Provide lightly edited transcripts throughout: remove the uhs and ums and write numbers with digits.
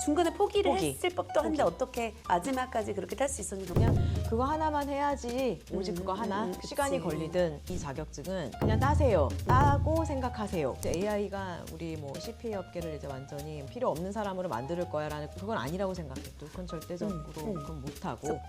중간에 포기를 했을 법도 한데 어떻게 마지막까지 그렇게 탈 수 있었는지. 그냥 그거 하나만 해야지, 오직 그거 하나. 그치. 시간이 걸리든 이 자격증은 그냥 따세요. 따고 생각하세요. AI가 우리 뭐 CPA 업계를 이제 완전히 필요 없는 사람으로 만들 거야라는, 그건 아니라고 생각해. 또 그건 절대적으로 그건 못하고.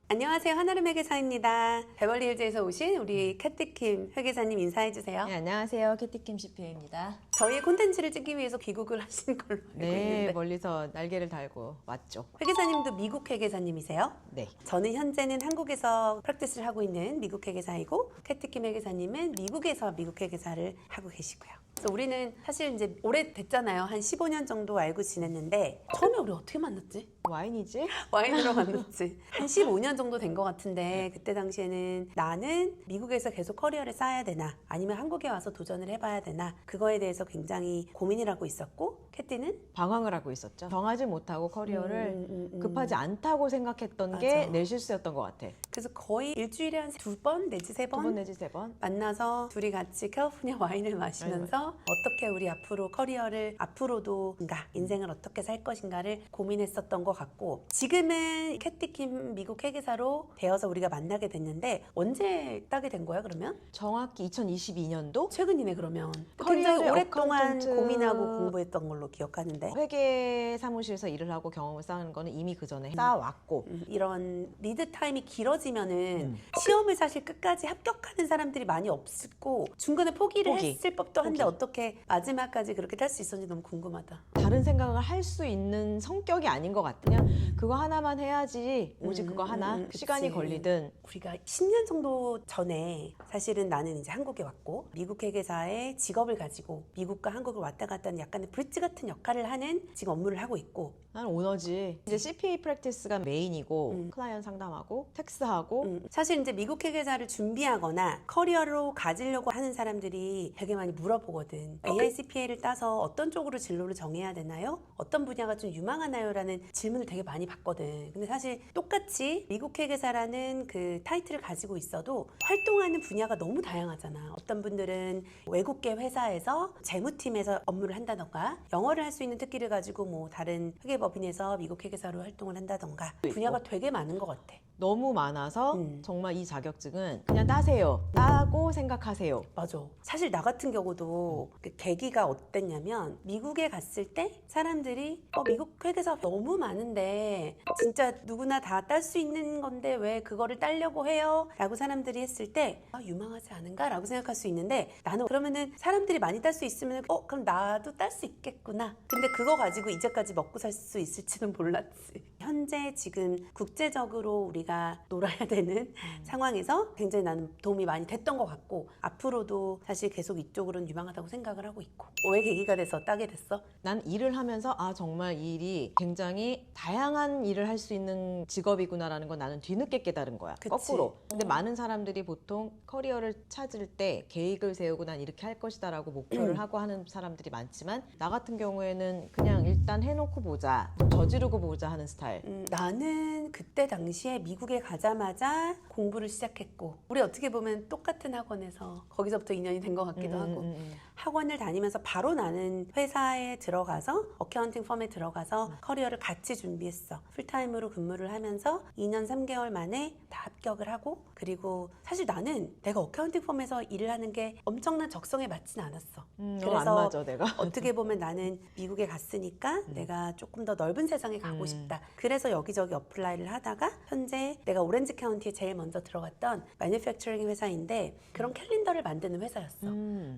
안녕하세요. 한아름 회계사입니다. 베벌리힐즈에서 오신 우리 캐티킴 회계사님 인사해주세요. 네, 안녕하세요. 캐티킴 CPA입니다. 저희의 콘텐츠를 찍기 위해서 귀국을 하신 걸로 알고 네, 있는데 멀리서 날개를 달고 왔죠. 회계사님도 미국 회계사님이세요? 네. 저는 현재는 한국에서 프랙티스를 하고 있는 미국 회계사이고 캐티킴 회계사님은 미국에서 미국 회계사를 하고 계시고요. 그래서 우리는 사실 이제 오래됐잖아요. 한 15년 정도 알고 지냈는데 처음에 우리 어떻게 만났지? 와인이지? 와인으로 만났지. 한 15년 정도 된 것 같은데 그때 당시에는 나는 미국에서 계속 커리어를 쌓아야 되나 아니면 한국에 와서 도전을 해봐야 되나 그거에 대해서 굉장히 고민을 하고 있었고 캐티는 방황을 하고 있었죠. 정하지 못하고 커리어를 급하지 않다고 생각했던 맞아. 게 내 실수였던 것 같아. 그래서 거의 일주일에 한 2번 내지 3번 2번 내지 3번. 만나서 둘이 같이 캘리포니아 와인을 마시면서 어떻게 우리 앞으로 커리어를 앞으로도 뭔가 인생을 어떻게 살 것인가를 고민했었던 것 같고 굉장히 캐티킴 미국 회계사로 되어서 우리가 만나게 됐는데 언제 따게 된 거야 그러면? 정확히 2022년도 최근이네 그러면. 커리어를 굉장히 오랫동안 어카운턴트- 고민하고 공부했던 걸로 기억하는데 회계 사무실에서 일을 하고 경험을 쌓은 거는 이미 그 전에 쌓아왔고 이런 리드 타임이 길어지면은 시험을 사실 끝까지 합격하는 사람들이 많이 없고 중간에 포기를 포기. 했을 법도 한데 포기. 어떻게 마지막까지 그렇게 탈 수 있었는지 너무 궁금하다. 다른 생각을 할 수 있는 성격이 아닌 것 같아. 그냥 그거 하나만 해야지, 오직 그거 하나. 그치. 시간이 걸리든. 우리가 10년 정도 전에 사실은 나는 이제 한국에 왔고 미국 회계사의 직업을 가지고 미국과 한국을 왔다 갔다 하는 약간의 브릿지 같은 역할을 하는 지금 업무를 하고 있고 난 오너지. 이제 CPA 프랙티스가 메인이고 클라이언트 상담하고 텍스하고 사실 이제 미국 회계사를 준비하거나 커리어로 가지려고 하는 사람들이 되게 많이 물어보거든. AICPA를 따서 어떤 쪽으로 진로를 정해야 되나요? 어떤 분야가 좀 유망하나요? 라는 질문을 되게 많이 받거든. 근데 사실 똑같이 미국 회계사라는 그 타이틀을 가지고 있어도 활동하는 분야가 너무 다양하잖아. 어떤 분들은 외국계 회사에서 재무팀에서 업무를 한다던가 영어를 할 수 있는 특기를 가지고 뭐 다른 회계법인에서 미국 회계사로 활동을 한다던가 분야가 되게 많은 것 같아. 너무 많아서 정말 이 자격증은 그냥 따세요. 따고 생각하세요. 맞아. 사실 나 같은 경우도 그 계기가 어땠냐면 미국에 갔을 때 사람들이 미국 회계사 너무 많은데 진짜 누구나 다 딸 수 있는 건데 왜 그거를 따려고 해요? 라고 사람들이 했을 때 유망하지 않은가? 라고 생각할 수 있는데 나는 그러면은 사람들이 많이 딸 수 있으면 그럼 나도 딸 수 있겠구나. 근데 그거 가지고 이제까지 먹고 살 수 있을지는 몰랐지. 현재 지금 국제적으로 우리가 놀아야 되는 상황에서 굉장히 나는 도움이 많이 됐던 것 같고 앞으로도 사실 계속 이쪽으로는 유망하다고 생각을 하고 있고. 왜 계기가 돼서 따게 됐어? 난 일을 하면서 정말 이 일이 굉장히 다양한 일을 할 수 있는 직업이구나라는 건 나는 뒤늦게 깨달은 거야. 그치. 거꾸로. 근데 많은 사람들이 보통 커리어를 찾을 때 계획을 세우고 난 이렇게 할 것이다 라고 목표를 하고 하는 사람들이 많지만 나 같은 경우에는 그냥 일단 해놓고 보자, 좀 저지르고 보자 하는 스타일. 나는 그때 당시에 미국에 가자마자 공부를 시작했고 우리 어떻게 보면 똑같은 학원에서 거기서부터 인연이 된 것 같기도 하고 학원을 다니면서 바로 나는 회사에 들어가서 어카운팅 펌에 들어가서 커리어를 같이 준비했어. 풀타임으로 근무를 하면서 2년 3개월 만에 다 합격을 하고 그리고 사실 나는 내가 어카운팅 펌에서 일을 하는 게 엄청난 적성에 맞진 않았어. 안 맞아, 내가. 어떻게 보면 나는 미국에 갔으니까 내가 조금 더 넓은 세상에 가고 싶다. 그래서 여기저기 어플라이를 하다가 현재 내가 오렌지 카운티에 제일 먼저 들어갔던 매니팩처링 회사인데 그런 캘린더를 만드는 회사였어.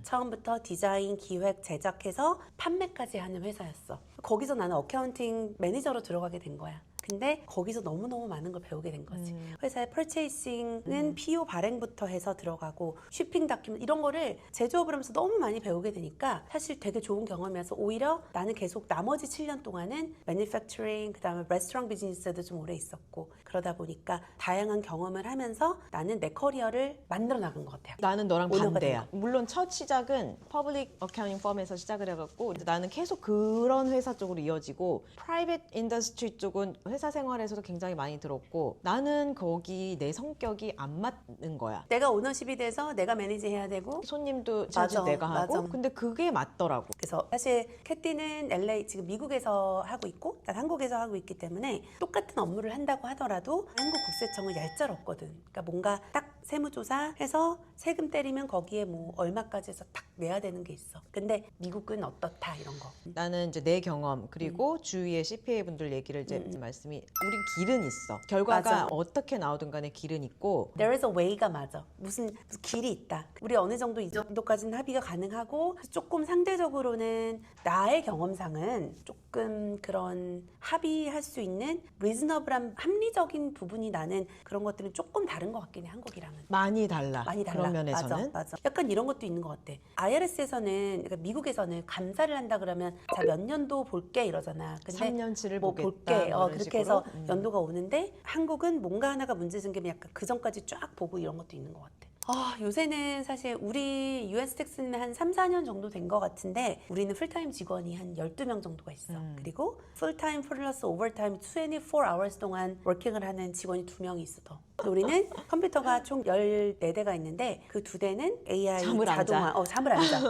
처음부터 디자인, 기획, 제작해서 판매까지 하는 회사였어. 거기서 나는 어카운팅 매니저로 들어가게 된 거야. 근데 거기서 너무너무 많은 걸 배우게 된 거지. 회사의 퍼체이싱은 PO 발행부터 해서 들어가고 쇼핑 다큐멘트 이런 거를 제조업을 하면서 너무 많이 배우게 되니까 사실 되게 좋은 경험이어서 오히려 나는 계속 나머지 7년 동안은 매니팩처링 그다음에 레스토랑 비즈니스에도 좀 오래 있었고 그러다 보니까 다양한 경험을 하면서 나는 내 커리어를 만들어 나간 것 같아요. 나는 너랑 오너가 반대야. 된 거. 물론 첫 시작은 퍼블릭 어카운팅 펌에서 시작을 해갖고 나는 계속 그런 회사 쪽으로 이어지고 프라이빗 인더스트리 쪽은 회사 생활에서도 굉장히 많이 들었고 나는 거기 내 성격이 안 맞는 거야. 내가 오너십이 돼서 내가 매니지 해야 되고 손님도 맞아, 자주 내가 하고 맞아. 근데 그게 맞더라고. 그래서 사실 캐티는 LA 지금 미국에서 하고 있고 난 한국에서 하고 있기 때문에 똑같은 업무를 한다고 하더라도 한국 국세청은 얄짤없거든. 그러니까 뭔가 딱 세무조사해서 세금 때리면 거기에 뭐 얼마까지 해서 딱 내야 되는 게 있어. 근데 미국은 어떻다 이런 거. 나는 이제 내 경험 그리고 주위의 CPA 분들 얘기를 이제 말씀이 우린 길은 있어. 결과가 맞아. 어떻게 나오든 간에 길은 있고 There is a way가 맞아. 무슨 길이 있다. 우리 어느 정도 이 정도까지는 합의가 가능하고 조금 상대적으로는 나의 경험상은 조금 그런 합의할 수 있는 리즈너블한 합리적인 부분이 나는 그런 것들은 조금 다른 것 같긴 해 한국이랑은. 많이 달라. 많이 달라. 그런 면에서는. 맞아. 약간 이런 것도 있는 것 같아. IRS에서는 그러니까 미국에서는 감사를 한다 그러면 자 몇 년도 볼게 이러잖아. 근데 3년치를 뭐 보겠다. 볼게. 뭐 이런 그렇게 식으로. 해서 연도가 오는데 한국은 뭔가 하나가 문제 생기면 약간 그 전까지 쫙 보고 이런 것도 있는 것 같아. 요새는 사실 우리 US 텍스는 한 3, 4년 정도 된 것 같은데 우리는 풀타임 직원이 한 12명 정도가 있어. 그리고 풀타임 플러스 오버타임 24hours 동안 워킹을 하는 직원이 2명이 있어 더. 우리는 컴퓨터가 총 14대가 있는데 그 2대는 AI 잠을 안 자동화, 잠을 안 자.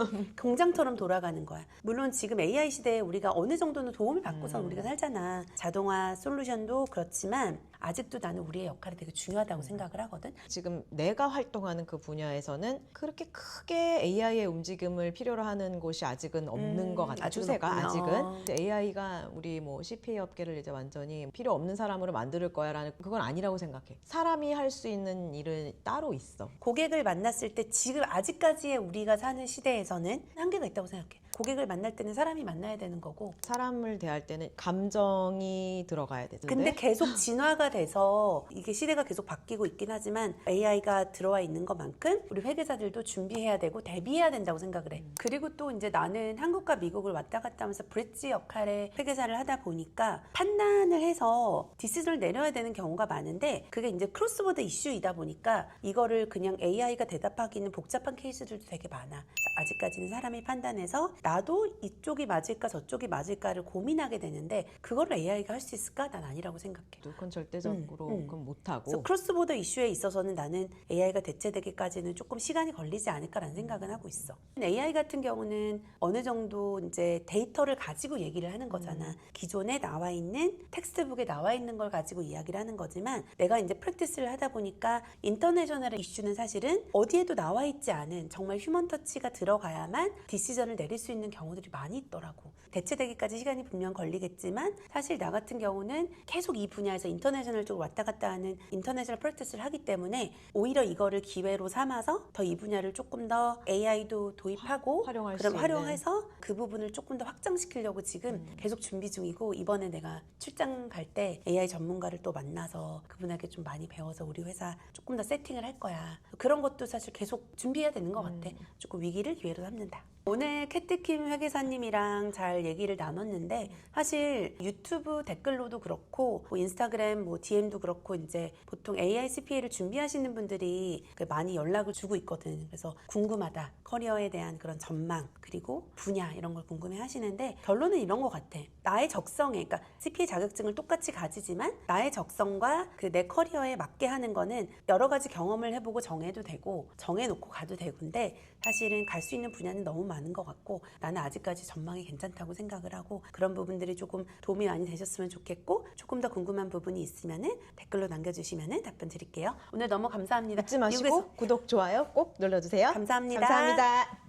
공장처럼 돌아가는 거야. 물론 지금 AI 시대에 우리가 어느 정도는 도움을 받고선 우리가 살잖아. 자동화 솔루션도 그렇지만 아직도 나는 우리의 역할이 되게 중요하다고 생각을 하거든. 지금 내가 활동하는 그 분야에서는 그렇게 크게 AI의 움직임을 필요로 하는 곳이 아직은 없는 것 같아. 아직은 추세가 없구나. 아직은. AI가 우리 뭐 CPA 업계를 이제 완전히 필요 없는 사람으로 만들 거야라는 그건 아니라고 생각해. 사람이 할 수 있는 일은 따로 있어. 고객을 만났을 때 지금 아직까지의 우리가 사는 시대에서는 한계가 있다고 생각해. 고객을 만날 때는 사람이 만나야 되는 거고. 사람을 대할 때는 감정이 들어가야 되는데. 근데 계속 진화가 돼서 이게 시대가 계속 바뀌고 있긴 하지만 AI가 들어와 있는 것만큼 우리 회계사들도 준비해야 되고 대비해야 된다고 생각을 해. 그리고 또 이제 나는 한국과 미국을 왔다 갔다 하면서 브릿지 역할의 회계사를 하다 보니까 판단을 해서 디시전을 내려야 되는 경우가 많은데 그게 이제 크로스보더 이슈이다 보니까 이거를 그냥 AI가 대답하기는 복잡한 케이스들도 되게 많아. 아직까지는 사람이 판단해서 나도 이쪽이 맞을까 저쪽이 맞을까를 고민하게 되는데 그거를 AI가 할 수 있을까? 난 아니라고 생각해. 그건 절대적으로 그건 못하고. 그래서 크로스보더 이슈에 있어서는 나는 AI가 대체되기까지는 조금 시간이 걸리지 않을까라는 생각은 하고 있어. AI 같은 경우는 어느 정도 이제 데이터를 가지고 얘기를 하는 거잖아. 기존에 나와 있는 텍스트북에 나와 있는 걸 가지고 이야기를 하는 거지만 내가 이제 프랙티스를 하다 보니까 인터내셔널 이슈는 사실은 어디에도 나와 있지 않은 정말 휴먼 터치가 들어가야만 디시전을 내릴 수 있는 경우들이 많이 있더라고. 대체되기까지 시간이 분명 걸리겠지만 사실 나 같은 경우는 계속 이 분야에서 인터내셔널 쪽으로 왔다 갔다 하는 인터내셔널 프랙티스를 하기 때문에 오히려 이거를 기회로 삼아서 더 이 분야를 조금 더 AI도 도입하고 활용할 수 그럼 있는. 활용해서 그 부분을 조금 더 확장시키려고 지금 계속 준비 중이고 이번에 내가 출장 갈 때 AI 전문가를 또 만나서 그분에게 좀 많이 배워서 우리 회사 조금 더 세팅을 할 거야. 그런 것도 사실 계속 준비해야 되는 것 같아. 조금 위기를 기회로 삼는다. 오늘 캐티킴 회계사님이랑 잘 얘기를 나눴는데 사실 유튜브 댓글로도 그렇고 뭐 인스타그램 뭐 DM도 그렇고 이제 보통 AI CPA를 준비하시는 분들이 많이 연락을 주고 있거든. 그래서 궁금하다. 커리어에 대한 그런 전망 그리고 분야 이런 걸 궁금해 하시는데 결론은 이런 것 같아. 나의 적성에 그러니까 CPA 자격증을 똑같이 가지지만 나의 적성과 그 내 커리어에 맞게 하는 거는 여러 가지 경험을 해보고 정해도 되고 정해놓고 가도 되는데 사실은 갈 수 있는 분야는 너무 많은 것 같고 나는 아직까지 전망이 괜찮다고 생각을 하고 그런 부분들이 조금 도움이 많이 되셨으면 좋겠고 조금 더 궁금한 부분이 있으면은 댓글로 남겨주시면은 답변 드릴게요. 오늘 너무 감사합니다. 잊지 마시고 미국에서 구독, 좋아요 꼭 눌러주세요. 감사합니다. 감사합니다.